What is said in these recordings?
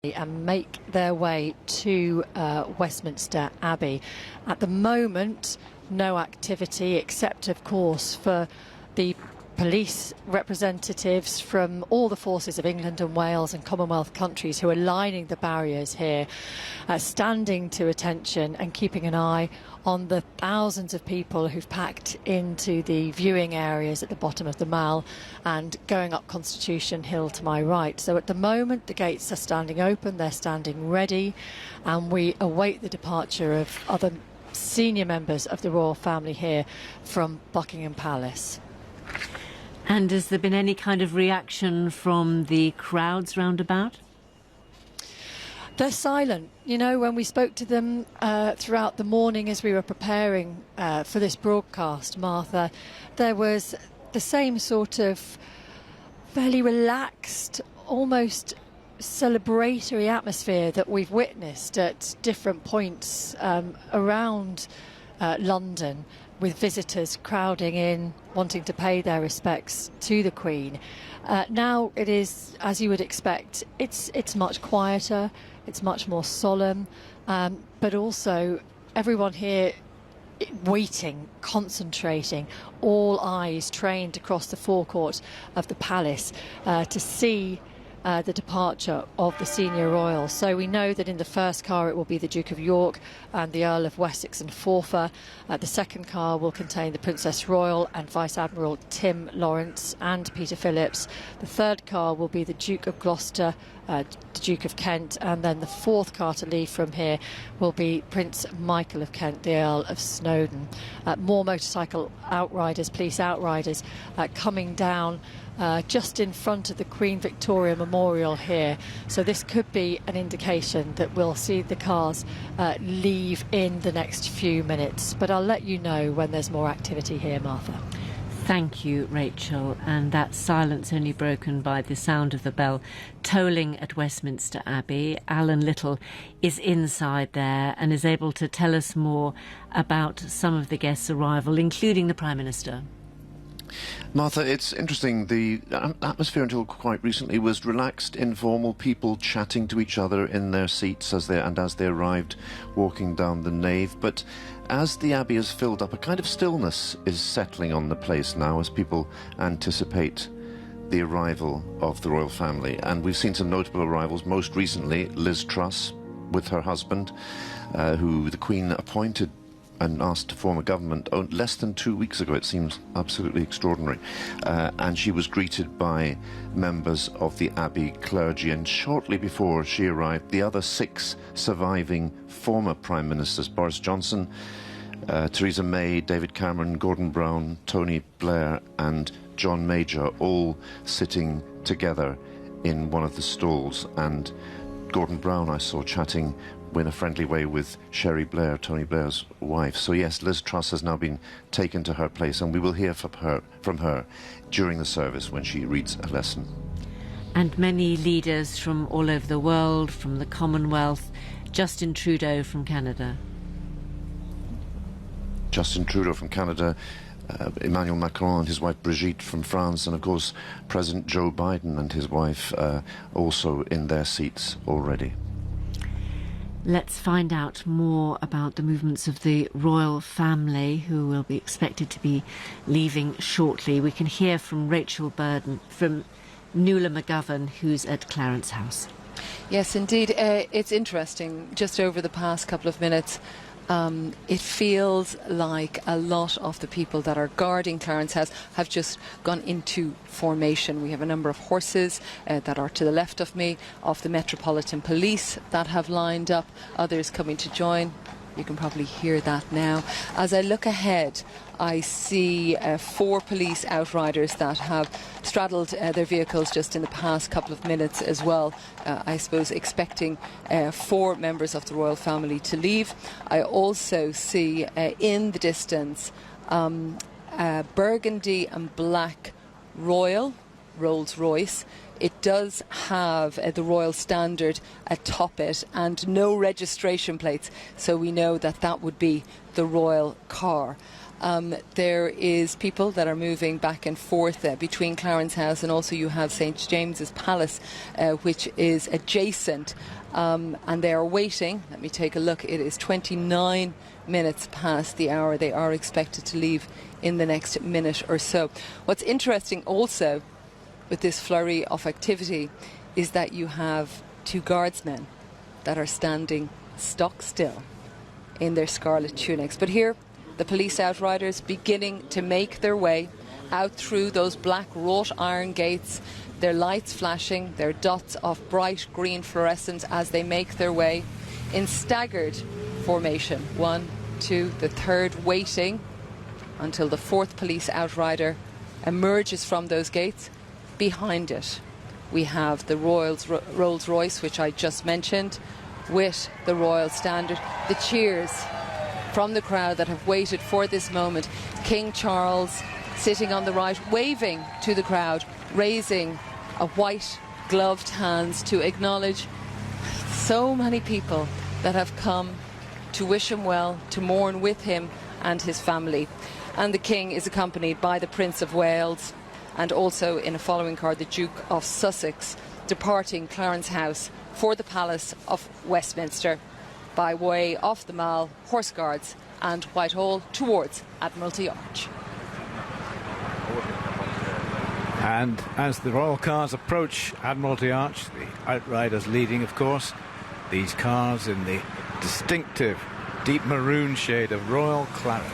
and make their way to Westminster Abbey. At the moment, no activity except, of course, for the police representatives from all the forces of England and Wales and Commonwealth countries who are lining the barriers here, standing to attention and keeping an eye on the thousands of people who've packed into the viewing areas at the bottom of the Mall and going up Constitution Hill to my right. So at the moment the gates are standing open, they're standing ready, and we await the departure of other senior members of the royal family here from Buckingham Palace. And has there been any kind of reaction from the crowds round about? They're silent. You know, when we spoke to them throughout the morning as we were preparing for this broadcast, Martha, there was the same sort of fairly relaxed, almost celebratory atmosphere that we've witnessed at different points around London, with visitors crowding in, wanting to pay their respects to the Queen. Now it is, as you would expect, it's much quieter, it's much more solemn, but also everyone here waiting, concentrating, all eyes trained across the forecourt of the palace to see the departure of the senior royals. So we know that in the first car it will be the Duke of York and the Earl of Wessex and Forfar. The second car will contain the Princess Royal and Vice Admiral Tim Lawrence and Peter Phillips. The third car will be the Duke of Gloucester, the Duke of Kent, and then the fourth car to leave from here will be Prince Michael of Kent, the Earl of Snowdon. More motorcycle outriders, police outriders coming down just in front of the Queen Victoria Memorial here. So this could be an indication that we'll see the cars leave in the next few minutes. But I'll let you know when there's more activity here, Martha. Thank you, Rachel. And that silence only broken by the sound of the bell tolling at Westminster Abbey. Alan Little is inside there and is able to tell us more about some of the guests' arrival, including the Prime Minister. Martha, it's interesting. The atmosphere until quite recently was relaxed, informal, people chatting to each other in their seats as they arrived, walking down the nave. But as the Abbey has filled up, a kind of stillness is settling on the place now as people anticipate the arrival of the royal family. And we've seen some notable arrivals, most recently Liz Truss with her husband, who the Queen appointed and asked to form a government less than 2 weeks ago. It seems absolutely extraordinary. And she was greeted by members of the Abbey clergy. And shortly before she arrived, the other 6 surviving former Prime Ministers, Boris Johnson, Theresa May, David Cameron, Gordon Brown, Tony Blair and John Major, all sitting together in one of the stalls. And Gordon Brown I saw chatting in a friendly way with Sherry Blair, Tony Blair's wife. So yes, Liz Truss has now been taken to her place, and we will hear from her during the service when she reads a lesson. And many leaders from all over the world, from the Commonwealth. Justin Trudeau from Canada. Justin Trudeau from Canada, Emmanuel Macron and his wife Brigitte from France, and of course President Joe Biden and his wife also in their seats already. Let's find out more about the movements of the royal family, who will be expected to be leaving shortly. We can hear from Rachel Burden, from Nuala McGovern, who's at Clarence House. Yes, indeed. It's interesting. Just over the past couple of minutes, it feels like a lot of the people that are guarding Clarence House have just gone into formation. We have a number of horses that are to the left of me, of the Metropolitan Police that have lined up, others coming to join. You can probably hear that now. As I look ahead, I see 4 police outriders that have straddled their vehicles just in the past couple of minutes as well. I suppose expecting 4 members of the royal family to leave. I also see in the distance burgundy and black royal Rolls-Royce. It does have the royal standard atop it and no registration plates, so we know that that would be the royal car. There is people that are moving back and forth between Clarence House, and also you have St James's Palace, which is adjacent, and they are waiting. Let me take a look. It is 29 minutes past the hour. They are expected to leave in the next minute or so. What's interesting also with this flurry of activity is that you have two guardsmen that are standing stock still in their scarlet tunics. But here, the police outriders beginning to make their way out through those black wrought iron gates, their lights flashing, their dots of bright green fluorescence as they make their way in staggered formation. 1, 2, the third waiting until the fourth police outrider emerges from those gates. Behind it, we have the Rolls Royce, which I just mentioned, with the Royal Standard. The cheers from the crowd that have waited for this moment. King Charles sitting on the right, waving to the crowd, raising a white gloved hands to acknowledge so many people that have come to wish him well, to mourn with him and his family. And the King is accompanied by the Prince of Wales, and also in a following car, the Duke of Sussex, departing Clarence House for the Palace of Westminster by way of the Mall, Horse Guards and Whitehall towards Admiralty Arch. And as the royal cars approach Admiralty Arch, the outriders leading, of course, these cars in the distinctive deep maroon shade of royal claret,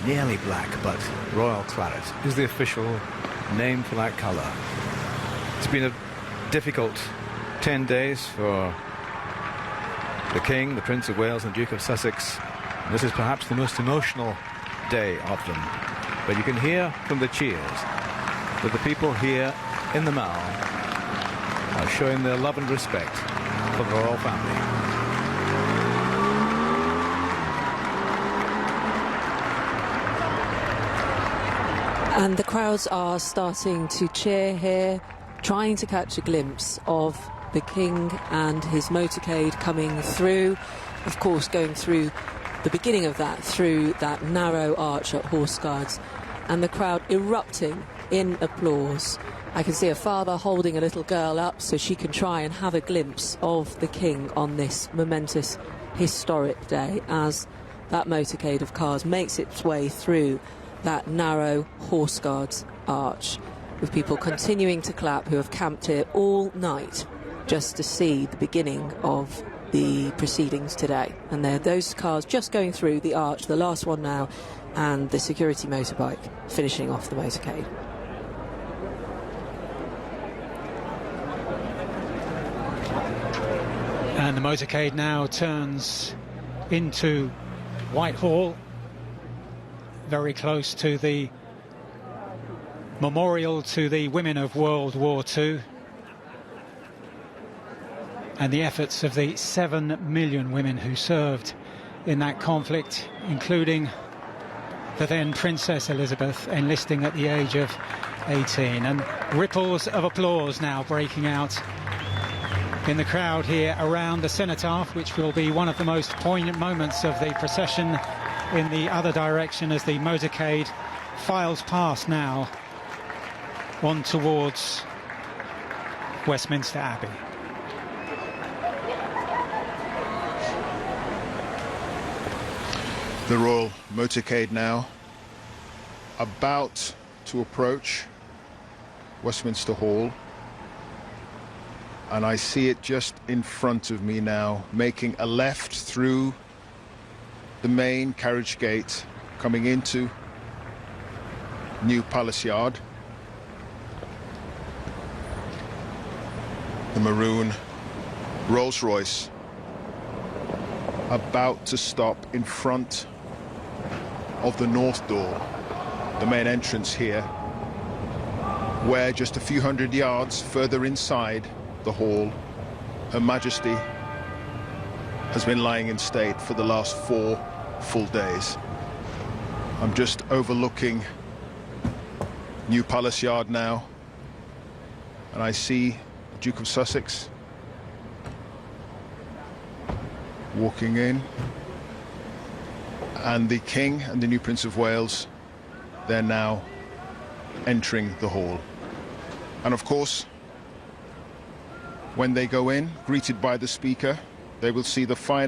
nearly black, but royal claret is the official name for that colour. It's been a difficult 10 days for the King, the Prince of Wales and Duke of Sussex. This is perhaps the most emotional day of them. But you can hear from the cheers that the people here in the Mall are showing their love and respect for the royal family. And the crowds are starting to cheer here, trying to catch a glimpse of the King and his motorcade coming through. Of course, going through the beginning of that, through that narrow arch at Horse Guards, and the crowd erupting in applause. I can see a father holding a little girl up so she can try and have a glimpse of the King on this momentous, historic day as that motorcade of cars makes its way through that narrow Horse Guards arch, with people continuing to clap who have camped here all night just to see the beginning of the proceedings today. And there are those cars just going through the arch, the last one now, and the security motorbike finishing off the motorcade. And the motorcade now turns into Whitehall, very close to the memorial to the women of World War II and the efforts of the 7 million women who served in that conflict, including the then Princess Elizabeth, enlisting at the age of 18. And ripples of applause now breaking out in the crowd here around the cenotaph, which will be one of the most poignant moments of the procession in the other direction as the motorcade files past now on towards Westminster Abbey. The royal motorcade now about to approach Westminster Hall, and I see it just in front of me now, making a left through the main carriage gate coming into New Palace Yard. The maroon Rolls Royce about to stop in front of the north door, the main entrance here, where just a few hundred yards further inside the hall, Her Majesty has been lying in state for the last 4 full days. I'm just overlooking New Palace Yard now, and I see the Duke of Sussex walking in, And the King and the new Prince of Wales, they're now entering the hall. And of course, when they go in, greeted by the Speaker, they will see the final